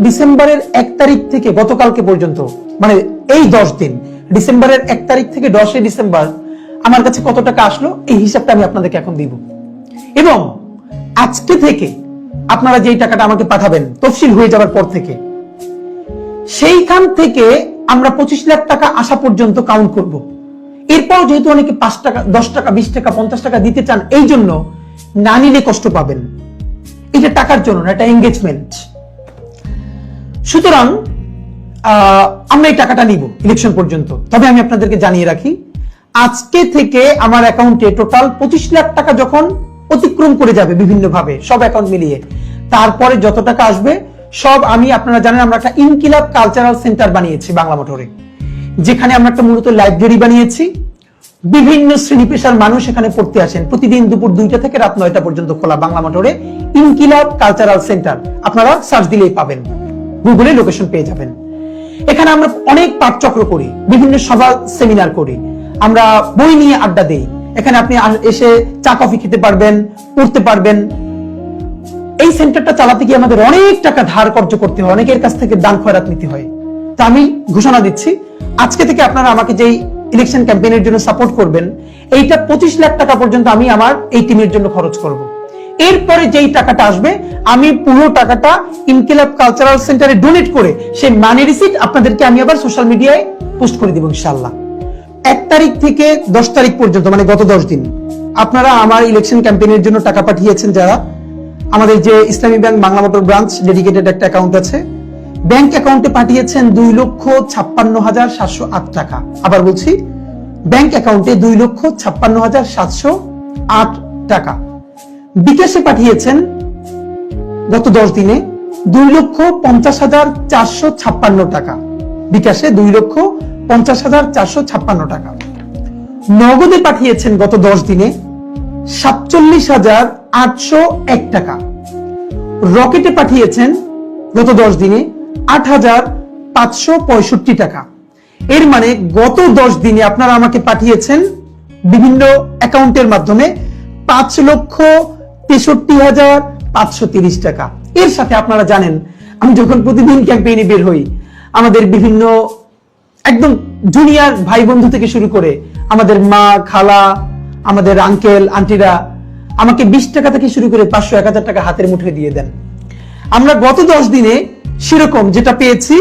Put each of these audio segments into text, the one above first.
ডিসেম্বরের 1 তারিখ থেকে গতকালকে পর্যন্ত, মানে এই 10 দিন, ডিসেম্বরের 1 তারিখ থেকে 10 ডিসেম্বর আমার কাছে কত টাকা আসলো এই হিসাবটা আমি আপনাদেরকে এখন দিব। এবং আজকে থেকে আপনারা যেই টাকাটা আমাকে পাঠাবেন তফসিল হয়ে যাওয়ার পর থেকে, সেইখান থেকে আমরা 25 লাখ টাকা আসা পর্যন্ত কাউন্ট করব। এরপর যেহেতু অনেকে 5 টাকা, 10 টাকা, 20 টাকা, 50 টাকা দিতে চান, এই জন্য না নিলে কষ্ট পাবেন। এটা টাকার জন্য না, এটা এঙ্গেজমেন্ট। সুতরাং আমরা এই টাকাটা নিব ইলেকশন পর্যন্ত। তবে আমি আপনাদেরকে জানিয়ে রাখি, আজকে থেকে আমার অ্যাকাউন্টে টোটাল 25 লাখ টাকা যখন অতিক্রম করে যাবে বিভিন্ন ভাবে সব অ্যাকাউন্ট মিলিয়ে, তারপরে যত টাকা আসবে সব আমি, আপনারা জানেন আমরা একটা ইনকিলাব কালচারাল সেন্টার বানিয়েছি বাংলা মোটরে, যেখানে আমরা একটা মূলত লাইব্রেরি বানিয়েছি। বিভিন্ন শ্রেণী পেশার মানুষ এখানে পড়তে আসেন। প্রতিদিন দুপুর 2টা থেকে রাত 9টা পর্যন্ত খোলা বাংলা মোটরে ইনকিলাব কালচারাল সেন্টার। আপনারা সার্চ দিলেই পাবেন, গুগলে লোকেশন পেয়ে যাবেন। এখানে আমরা অনেক পাঠচক্র করি, বিভিন্ন সভা সেমিনার করি, আমরা বই নিয়ে আড্ডা দেই। এখানে আপনি এসে চা কফি খেতে পারবেন, পড়তে পারবেন। এই সেন্টারটা চালাতে গিয়ে আমাদের অনেক টাকা ধার কর্জ করতে হয়, অনেকের কাছ থেকে দান খয়রাত নিতে হয়। তা আমি ঘোষণা দিচ্ছি, আজকে থেকে আপনারা আমাকে যেই ইলেকশন ক্যাম্পেইনের জন্য সাপোর্ট করবেন, এইটা 25 লাখ টাকা পর্যন্ত আমি আমার এই টিমের জন্য খরচ করব। এরপরে যেই টাকাটা আসবে আমি পুরো টাকাটা ইনকিলাব কালচারাল সেন্টারে ডোনেট করে সেই মানি রিসিট আপনাদেরকে আমি আবার সোশ্যাল মিডিয়ায় পোস্ট করে দিব ইনশাআল্লাহ। 1 তারিখ থেকে 10 তারিখ পর্যন্ত, মানে গত 10 দিন আপনারা আমার ইলেকশন ক্যাম্পেইনের জন্য টাকা পাঠিয়েছেন যারা, আমাদের যে ইসলামী bank Bangla motor branch dedicated একটা অ্যাকাউন্ট আছে, ব্যাংক অ্যাকাউন্টে পাঠিয়েছেন 2,56,708 টাকা। আবার বলছি, ব্যাংক অ্যাকাউন্টে 2,56,708 টাকা। বিকাশে পাঠিয়েছেন গত 10 দিনে 2,50,456 টাকা। বিকাশে 2,50,456 টাকা। নগদে পাঠিয়েছেন গত 10 দিনে 47,801 টাকা। রকেটে পাঠিয়েছেন গত 10 দিনে 8,565 টাকা। এর মানে গত 10 দিনে আপনারা আমাকে পাঠিয়েছেন বিভিন্ন অ্যাকাউন্টের মাধ্যমে 5,63,530 টাকা। এর সাথে আপনারা জানেন, আমি যখন প্রতিদিন ক্যাম্পেইনে বের হই, আমাদের বিভিন্ন একদম জুনিয়র ভাই বন্ধু থেকে শুরু করে আমাদের মা, খালা, আমাদের আঙ্কেল আন্টিরা আমাকে 20 টাকা থেকে শুরু করে 500, 1000 টাকা হাতের মুঠোয় দিয়ে দেন। আমরা গত 10 দিনে সেরকম যেটা পেয়েছি,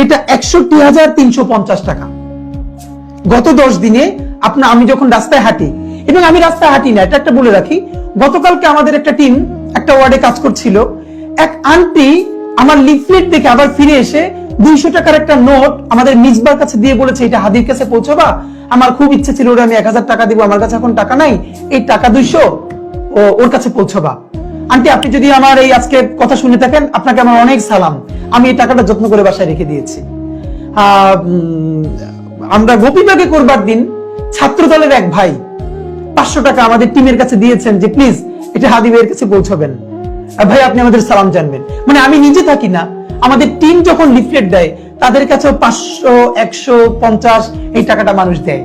এটা 61,350 টাকা। গত 10 দিনে আমি যখন রাস্তায় হাঁটি, এবং আমি রাস্তায় হাঁটি না, এটা একটা বলে রাখি, গতকালকে আমাদের একটা টিম একটা ওয়ার্ডে কাজ করছিল, এক আন্টি আমার লিফলেট দেখে আবার ফিরে এসে 200 টাকার একটা নোট আমাদের মিসবার কাছে দিয়ে বলেছে, এটা হাদির কাছে পৌঁছাবা, আমার খুব ইচ্ছে ছিল ওরা আমি 1000 টাকা দিব, আমার কাছে এখন টাকা নাই, এই টাকা 200 ওর কাছে পৌঁছাবা। আন্টি, আপনি যদি আমার এই আজকে কথা শুনে থাকেন, আপনাকে আমার অনেক সালাম। আমি এই টাকাটা যত্ন করে বাসায় রেখে দিয়েছি। আমরা গোপীবাগে করবার দিন ছাত্র দলের এক ভাই 500 টাকা আমাদের টিমের কাছে দিয়েছেন যে প্লিজ এটা হাদি ভাইয়ের কাছে পৌঁছাবেন, ভাই আপনি আমাদের সালাম জানবেন। মানে আমি নিজে থাকি না, আমাদের টিম যখন লিফলেট দেয় তাদের কাছেও 500, 150 এই টাকাটা মানুষ দেয়।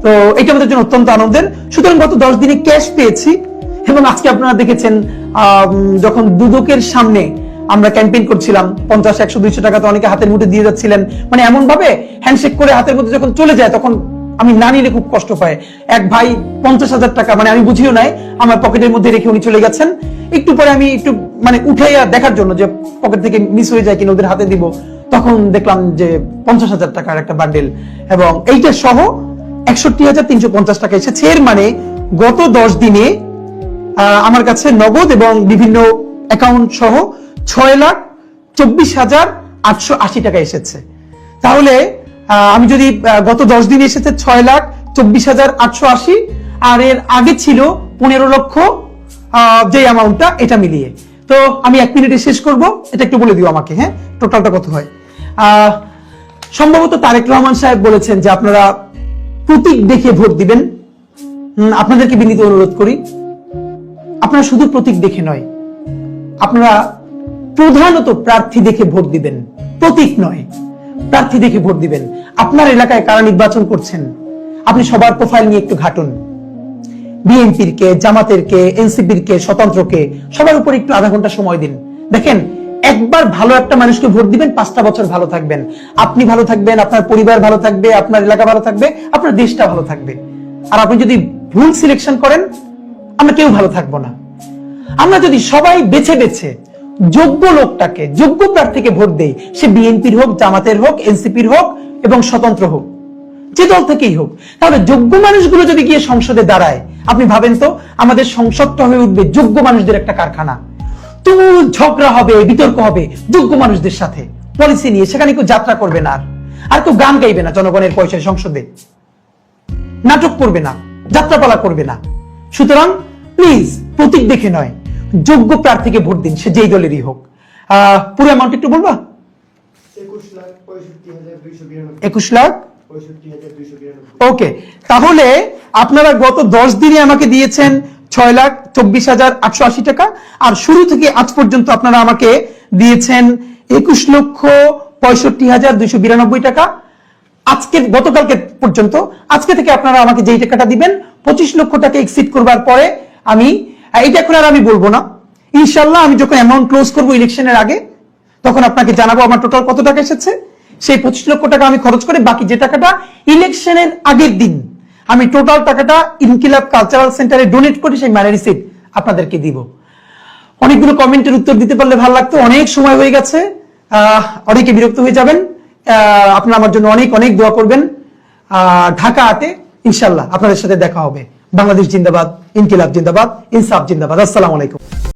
তো এটা আমাদের জন্য অত্যন্ত আনন্দের। সুতরাং গত 10 দিনে ক্যাশ পেয়েছি। এবং আজকে আপনারা দেখেছেন যখন দুদকের সামনে আমরা ক্যাম্পেইন করছিলাম, 50, 100, 200 টাকা তো অনেকে হাতের মুঠে দিয়ে যাচ্ছিলেন, মানে এমন ভাবে হ্যান্ডশেক করে হাতের মধ্যে যখন চলে যায় তখন আমি না নিলে খুব কষ্ট পায়। এক ভাই 50,000 টাকা, মানে আমি বুঝিও নাই, আমার পকেটের মধ্যে রেখে উনি চলে গেছেন। একটু পরে আমি একটু মানে উঠাইয়া দেখার জন্য যে পকেট থেকে মিস হয়ে যায় কিনা ওদের হাতে দিব, তখন দেখলাম যে 50,000 টাকার একটা বান্ডেল, এবং এইটা সহ 61,350 টাকা এসেছে। এর মানে গত 10 দিনে আমার কাছে নগদ এবং বিভিন্ন অ্যাকাউন্ট সহ 6,24,880 টাকা এসেছে। তাহলে আমি যদি গত 10 দিনে এসেছে 6,24,880, আর এর আগে ছিল 15 লক্ষ যে অ্যামাউন্টটা, এটা মিলিয়ে। তো আমি 1 মিনিটে শেষ করব, এটা একটু বলে দিও আমাকে, হ্যাঁ, টোটালটা কত হয়। সম্ভবত তারেক রহমান সাহেব বলেছেন যে আপনারা প্রতীক দেখে ভোট দিবেন। আপনাদেরকে বিনীত অনুরোধ করি, আপনারা শুধু প্রতীক দেখে নয়, আপনারা প্রধানত প্রার্থী দেখে ভোট দিবেন, প্রতীক নয়, প্রার্থী দেখে ভোট দিবেন। আপনার এলাকায় কারা নির্বাচন করছেন আপনি সবার প্রোফাইল নিয়ে একটু ঘাটুন। বিএনপির কে, জামাতের কে, এনসিপির কে, স্বতন্ত্র কে, সবার উপর একটু আধা ঘন্টা সময় দিন। দেখেন একবার ভালো একটা মানুষকে ভোট দিবেন, 5টা বছর ভালো থাকবেন। আপনি ভালো থাকবেন, আপনার পরিবার ভালো থাকবে, আপনার এলাকা ভালো থাকবে, আপনার দেশটা ভালো থাকবে। আর আপনি যদি ভুল সিলেকশন করেন, আমরা কেউ ভালো থাকবো না। আমরা যদি সবাই বেছে বেছে যোগ্য লোকটাকে, যোগ্য প্রার্থীকে ভোট দেই, সে বিএনপির হোক, জামাতের হোক, এনসিপির হোক এবং স্বতন্ত্র হোক, যে দল থেকেই হোক, তাহলে যোগ্য মানুষগুলো যদি গিয়ে সংসদে দাঁড়ায়, আপনি ভাবেন তো আমাদের সংসদটা হয়ে উঠবে যোগ্য মানুষদের একটা কারখানা। তুমুল ঝগড়া হবে, বিতর্ক হবে যোগ্য মানুষদের সাথে পলিসি নিয়ে। সেখানে কেউ যাত্রা করবে না, আর কেউ গান গাইবে না জনগণের পয়সায়, সংসদে নাটক করবে না, যাত্রাপালা করবে না। সুতরাং প্লিজ প্রতীক দেখে নয়, যোগ্য প্রার্থীকে ভোট দিন, সে যেই দলেরই হোক। পুরো অ্যামাউন্ট একটু বলবা? 21,65,292। ওকে, তাহলে আপনারা গত 10 দিনে আমাকে দিয়েছেন 6,24,880 টাকা, আর শুরু থেকে আজ পর্যন্ত আপনারা আমাকে দিয়েছেন 21,65,292 টাকা। আজকে গতকালকে পর্যন্ত, আজকে থেকে আপনারা আমাকে যেই টাকাটা দিবেন, 25 লক্ষ টাকা এক্সিড করবার পরে আমি এইটা এখন আর আমি বলবো না। ইনশাল্লাহ আমি যখন অ্যামাউন্ট ক্লোজ করবো ইলেকশনের আগে, তখন আপনাকে জানাবো আমার টোটাল কত টাকা এসেছে। সেই 25 লক্ষ টাকা আমি খরচ করে বাকি যে টাকাটা ইলেকশনের আগের দিন আমি টোটাল টাকাটা ইনকিলাব কালচারাল সেন্টারে ডোনেট করে সেই মানি রিসিপ্ট আপনাদেরকে দিব। অনেকগুলো কমেন্টের উত্তর দিতে পারলে ভালো লাগতো, অনেক সময় হয়ে গেছে, অনেকে বিরক্ত হয়ে যাবেন। আপনারা আমার জন্য অনেক অনেক দোয়া করবেন। ঢাকা 8-এ ইনশাল্লাহ আপনাদের সাথে দেখা হবে। বাংলাদেশ জিন্দাবাদ, ইনকিলাব জিন্দাবাদ, ইনসাফ জিন্দাবাদ। আসসালামু আলাইকুম।